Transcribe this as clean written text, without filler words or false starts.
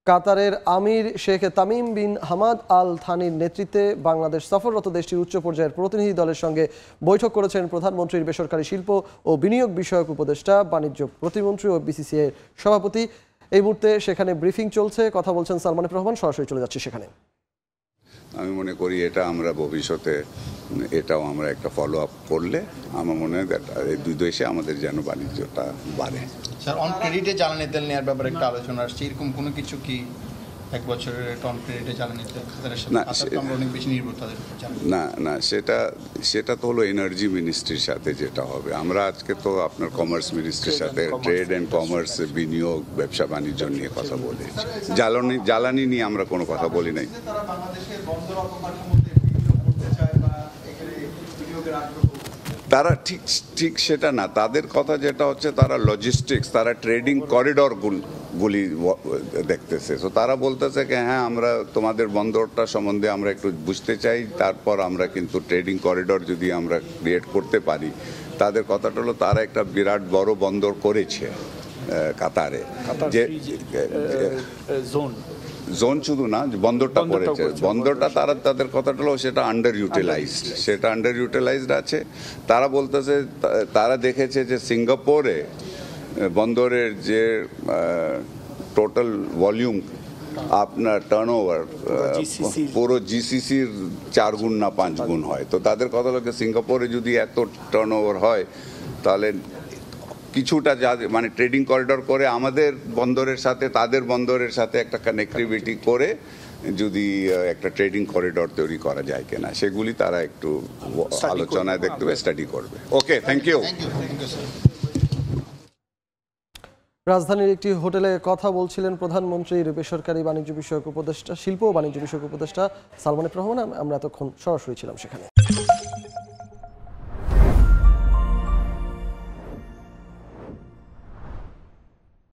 কাতারের আমির Sheikh Tamim bin Hamad Al থানির নেতৃত্বে বাংলাদেশ সফররত দেশটির উচ্চ পর্যায়ের প্রতিনিধি দলের সঙ্গে বৈঠক করেছেন প্রধানমন্ত্রীর বেসরকারি শিল্প ও বিনিয়োগ বিষয়ক উপদেষ্টা, বাণিজ্য প্রতিমন্ত্রী ও বিসিসিআই সভাপতি। এই মুহূর্তে সেখানে ব্রিফিং চলছে, কথা বলছেন সালমান এফ রহমান। সরাসরি চলে যাচ্ছে সেখানে। আমি মনে করি এটা আমরা ভবিষ্যতে এটাও আমরা একটা ফলো আপ করলে আমার মনে হয় এই দুই দেশে আমাদের যেন বাণিজ্যটা বাড়ে। স্যার, অন ক্রেডিটে জ্বালানি তেল নেওয়ার ব্যাপারে একটা আলোচনা আসছে, এরকম কোনো কিছু কি এক বছরের অন ক্রেডিটে জ্বালানি তেল অনেক বেশি নির্ভর তাদের? না না, সেটা তো হলো এনার্জি মিনিস্ট্রির সাথে যেটা হবে। আমরা আজকে তো আপনার কমার্স মিনিস্ট্রির সাথে ট্রেড অ্যান্ড কমার্স, বিনিয়োগ, ব্যবসা বাণিজ্য নিয়ে কথা বলেছি। জ্বালানি নিয়ে আমরা কোনো কথা বলি নাই। তারা ঠিক সেটা না, তাদের কথা যেটা হচ্ছে তারা লজিস্টিক্স, তারা ট্রেডিং করিডর গুলি দেখতেছে। তো তারা বলতেছে যে হ্যাঁ, আমরা তোমাদের বন্দরটা সম্বন্ধে আমরা একটু বুঝতে চাই, তারপর আমরা কিন্তু ট্রেডিং করিডর যদি আমরা ক্রিয়েট করতে পারি। তাদের কথাটা হলো তারা একটা বিরাট বড় বন্দর করেছে কাতারে, যে জোন শুধু না, বন্দরটা করেছে। বন্দরটা তাদের কথাটা হলো সেটা আন্ডার ইউটিলাইজড আছে। তারা বলতেছে তারা দেখেছে যে সিঙ্গাপুরে বন্দরের যে টোটাল ভলিউম আপনার টার্নওভার পুরো জিসিসির 4 গুণ না 5 গুণ হয়। তো তাদের কথা হলো সিঙ্গাপুরে যদি এত টার্নওভার হয়, তাহলে কিছুটা মানে ট্রেডিং করিডর করে আমাদের বন্দরের সাথে তাদের বন্দরের সাথে একটা কানেক্টিভিটি করে যদি একটা ট্রেডিং করিডর তৈরি করা যায় কিনা, সেগুলি তারা একটু আলোচনায় দেখতে হবে, স্টাডি করবে। ওকে, থ্যাংক ইউ। রাজধানীর একটি হোটেলে কথা বলছিলেন প্রধানমন্ত্রীর বেসরকারি বাণিজ্য বিষয়ক উপদেষ্টা, শিল্প ও বাণিজ্য বিষয়ক উপদেষ্টা সালমান এফ রহমান। আমরা এতক্ষণ সরাসরি ছিলাম সেখানে।